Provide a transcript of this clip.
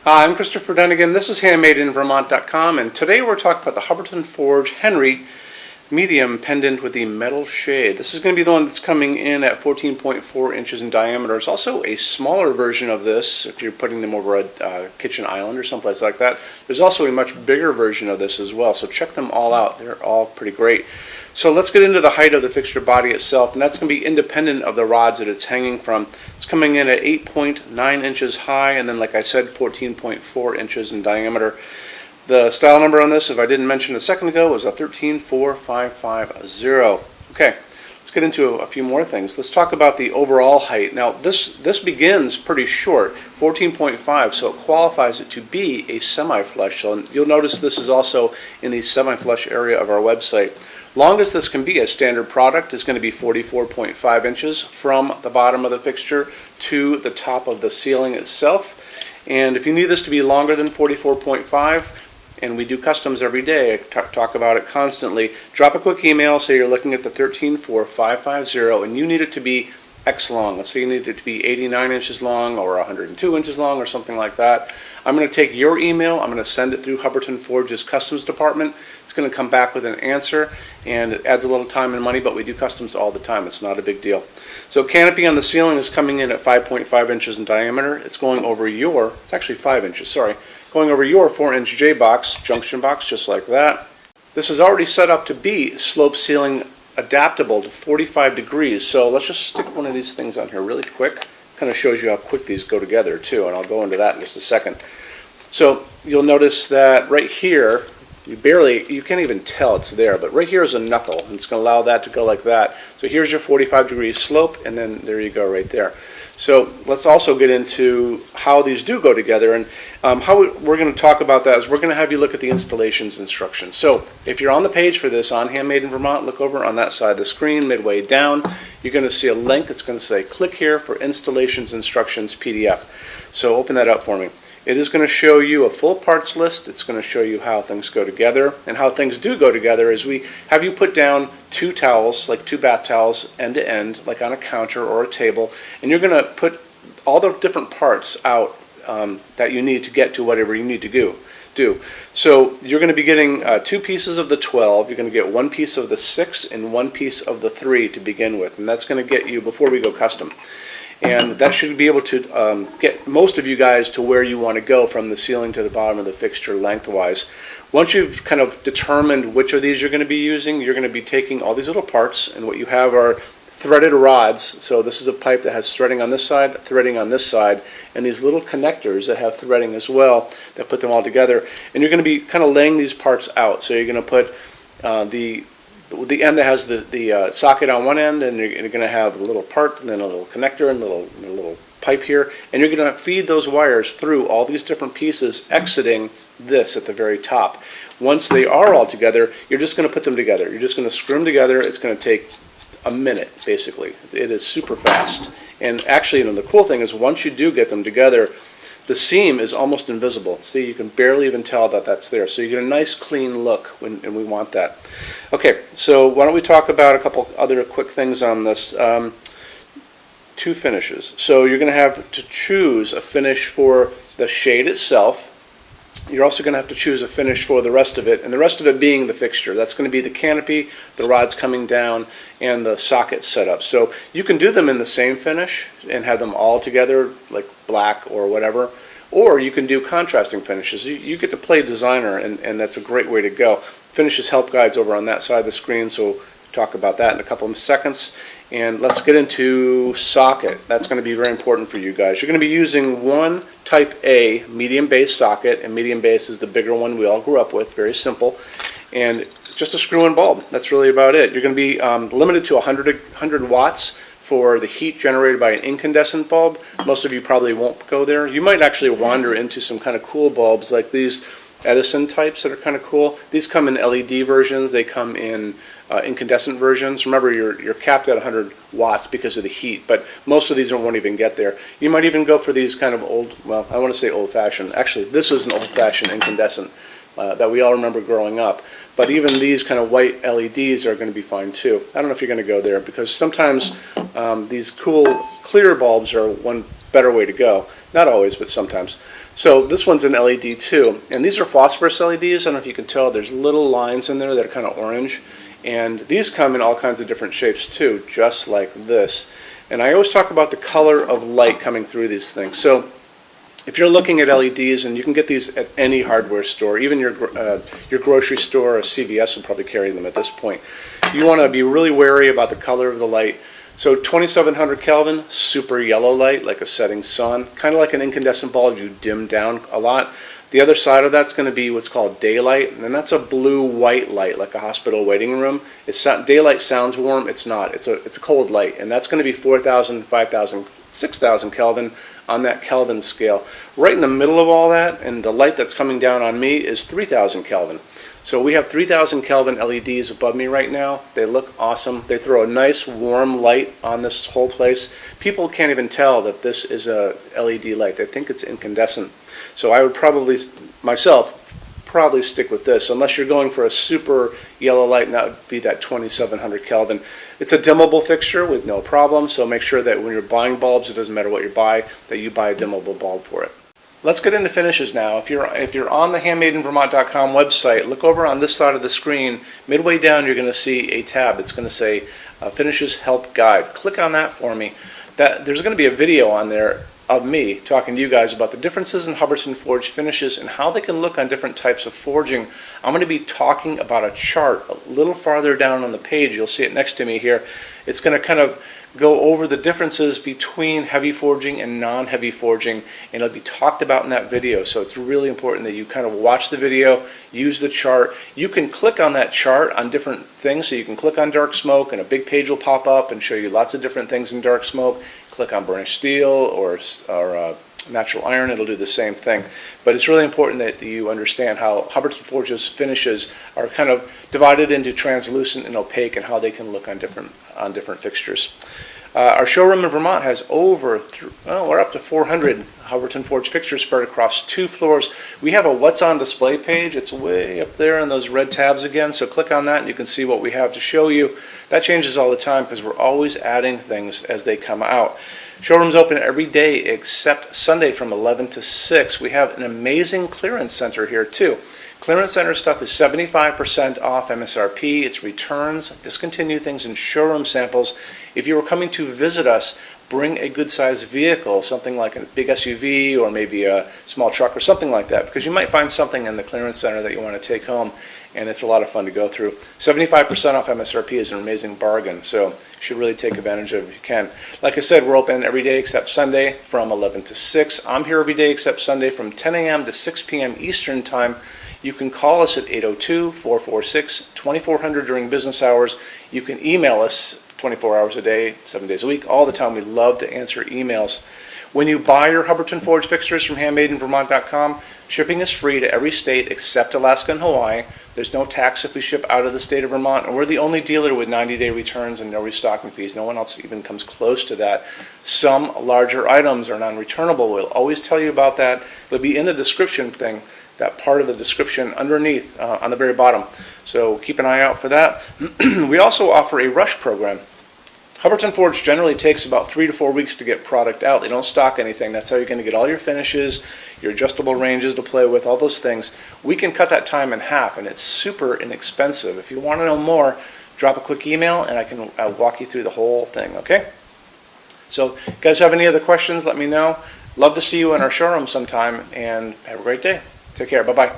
Hi, I'm Christopher Dunnigan. This is HandmadeInVermont.com, and today we're talking about the Hubbardton Forge Henry medium pendant with the metal shade. This is going to be the one that's coming in at 14.4 inches in diameter. There's also a smaller version of this if you're putting them over a kitchen island or someplace like that. There's also a much bigger version of this as well, so check them all out. They're all pretty great. So let's get into the height of the fixture body itself, and that's going to be independent of the rods that it's hanging from. It's coming in at 8.9 inches high, and then, like I said, 14.4 inches in diameter. The style number on this, if I didn't mention a second ago, was a 134550. Okay, let's get into a few more things. Let's talk about the overall height. Now, this begins pretty short, 14.5, so it qualifies it to be a semi-flush. So you'll notice this is also in the semi-flush area of our website. Longest this can be as standard product is going to be 44.5 inches from the bottom of the fixture to the top of the ceiling itself. And if you need this to be longer than 44.5, and we do customs every day, I talk about it constantly, drop a quick email, say you're looking at the 134550 and you need it to be X long. Let's say you need it to be 89 inches long or 102 inches long or something like that. I'm going to take your email, I'm going to send it through Hubbardton Forge's customs department. It's going to come back with an answer, and it adds a little time and money, but we do customs all the time. It's not a big deal. So canopy on the ceiling is coming in at 5.5 inches in diameter. It's going over your, it's actually 5 inches, sorry, going over your 4-inch J-box, junction box, just like that. This is already set up to be slope ceiling adaptable to 45 degrees. So let's just stick one of these things on here really quick. Kind of shows you how quick these go together too, and I'll go into that in just a second. So you'll notice that right here, you can't even tell it's there, but right here is a knuckle, and it's going to allow that to go like that. So here's your 45 degree slope, and then there you go right there. So let's also get into how these do go together, and how we're going to talk about that is we're going to have you look at the installations instructions. So if you're on the page for this on Handmade in Vermont, look over on that side of the screen, midway down, you're going to see a link. It's going to say click here for installations instructions PDF. So open that up for me. It is going to show you a full parts list. It's going to show you how things go together, and how things do go together is we have you put down 2 towels, like 2 bath towels, end to end, like on a counter or a table, and you're going to put all the different parts out that you need to get to whatever you need to do. So you're going to be getting 2 pieces of the 12, you're going to get 1 piece of the 6, and 1 piece of the 3 to begin with, and that's going to get you, before we go custom. And that should be able to get most of you guys to where you want to go from the ceiling to the bottom of the fixture lengthwise. Once you've kind of determined which of these you're going to be using, you're going to be taking all these little parts, and what you have are threaded rods. So this is a pipe that has threading on this side, threading on this side, and these little connectors that have threading as well that put them all together. And you're going to be kind of laying these parts out. So you're going to put the end that has the socket on one end, and you're going to have a little part, and then a little connector, and a little pipe here, and you're going to feed those wires through all these different pieces, exiting this at the very top. Once they are all together, you're just going to put them together. You're just going to screw them together. It's going to take a minute, basically. It is super fast. And actually, the cool thing is once you do get them together, the seam is almost invisible. See, you can barely even tell that that's there. So you get a nice clean look, and we want that. Okay, so why don't we talk about a couple other quick things on this. 2 finishes. So you're going to have to choose a finish for the shade itself. You're also going to have to choose a finish for the rest of it, and the rest of it being the fixture. That's going to be the canopy, the rods coming down, and the socket setup. So you can do them in the same finish and have them all together, like black or whatever, or you can do contrasting finishes. You get to play designer, and that's a great way to go. Finishes help guides over on that side of the screen, so we'll talk about that in a couple of seconds. And let's get into socket. That's going to be very important for you guys. You're going to be using one type A medium base socket, and medium base is the bigger one we all grew up with, very simple, and just a screw-in bulb. That's really about it. You're going to be limited to 100 watts for the heat generated by an incandescent bulb. Most of you probably won't go there. You might actually wander into some kind of cool bulbs like these Edison types that are kind of cool. These come in LED versions. They come in incandescent versions. Remember, you're capped at 100 watts because of the heat, but most of these won't even get there. You might even go for these kind of old, well, I want to say old-fashioned. Actually, this is an old-fashioned incandescent that we all remember growing up. But even these kind of white LEDs are going to be fine too. I don't know if you're going to go there, because sometimes these cool clear bulbs are one better way to go. Not always, but sometimes. So this one's an LED too, and these are phosphorus LEDs. I don't know if you can tell, there's little lines in there that are kind of orange, and these come in all kinds of different shapes too, just like this. And I always talk about the color of light coming through these things. So if you're looking at LEDs, and you can get these at any hardware store, even your grocery store or CVS will probably carry them at this point. You want to be really wary about the color of the light. So 2700 Kelvin, super yellow light, like a setting sun, kind of like an incandescent bulb you dim down a lot. The other side of that's going to be what's called daylight, and that's a blue-white light, like a hospital waiting room. Daylight sounds warm, it's not. It's a cold light, and that's going to be 4,000, 5,000, 6,000 Kelvin on that Kelvin scale. Right in the middle of all that, and the light that's coming down on me is 3,000 Kelvin. So we have 3,000 Kelvin LEDs above me right now. They look awesome. They throw a nice warm light on this whole place. People can't even tell that this is a LED light. They think it's incandescent. So I would probably, myself, stick with this, unless you're going for a super yellow light, and that would be that 2700 Kelvin. It's a dimmable fixture with no problem, so make sure that when you're buying bulbs, it doesn't matter what you buy, that you buy a dimmable bulb for it. Let's get into finishes now. If you're on the HandmadeInVermont.com website, look over on this side of the screen. Midway down, you're going to see a tab. It's going to say Finishes Help Guide. Click on that for me. There's going to be a video on there of me talking to you guys about the differences in Hubbardton forged finishes and how they can look on different types of forging. I'm going to be talking about a chart a little farther down on the page. You'll see it next to me here. It's going to kind of go over the differences between heavy forging and non-heavy forging, and it'll be talked about in that video. So it's really important that you kind of watch the video, use the chart. You can click on that chart on different things. So you can click on dark smoke and a big page will pop up and show you lots of different things in dark smoke. Click on burnished steel or natural iron, it'll do the same thing. But it's really important that you understand how Hubbardton Forge's finishes are kind of divided into translucent and opaque, and how they can look on different fixtures. Our showroom in Vermont has we're up to 400 Hubbardton Forge fixtures spread across 2 floors. We have a What's on Display page. It's way up there in those red tabs again, so click on that and you can see what we have to show you. That changes all the time because we're always adding things as they come out. Showroom's open every day except Sunday from 11 to 6. We have an amazing clearance center here too. Clearance center stuff is 75% off MSRP. It's returns, discontinued things, and showroom samples. If you were coming to visit us, bring a good-sized vehicle, something like a big SUV or maybe a small truck or something like that, because you might find something in the clearance center that you want to take home, and it's a lot of fun to go through. 75% off MSRP is an amazing bargain, so you should really take advantage of it if you can. Like I said, we're open every day except Sunday from 11 to 6. I'm here every day except Sunday from 10 a.m. to 6 p.m. Eastern Time. You can call us at 802-446-2400 during business hours. You can email us 24 hours a day, 7 days a week, all the time. We love to answer emails. When you buy your Hubbardton Forge fixtures from HandmadeInVermont.com, shipping is free to every state except Alaska and Hawaii. There's no tax if we ship out of the state of Vermont, and we're the only dealer with 90-day returns and no restocking fees. No one else even comes close to that. Some larger items are non-returnable. We'll always tell you about that. It'll be in the description thing, that part of the description underneath on the very bottom. So keep an eye out for that. We also offer a rush program. Hubbardton Forge generally takes about 3 to 4 weeks to get product out. They don't stock anything. That's how you're going to get all your finishes, your adjustable ranges to play with, all those things. We can cut that time in half, and it's super inexpensive. If you want to know more, drop a quick email and I can walk you through the whole thing, okay? So if you guys have any other questions, let me know. Love to see you in our showroom sometime, and have a great day. Take care. Bye-bye.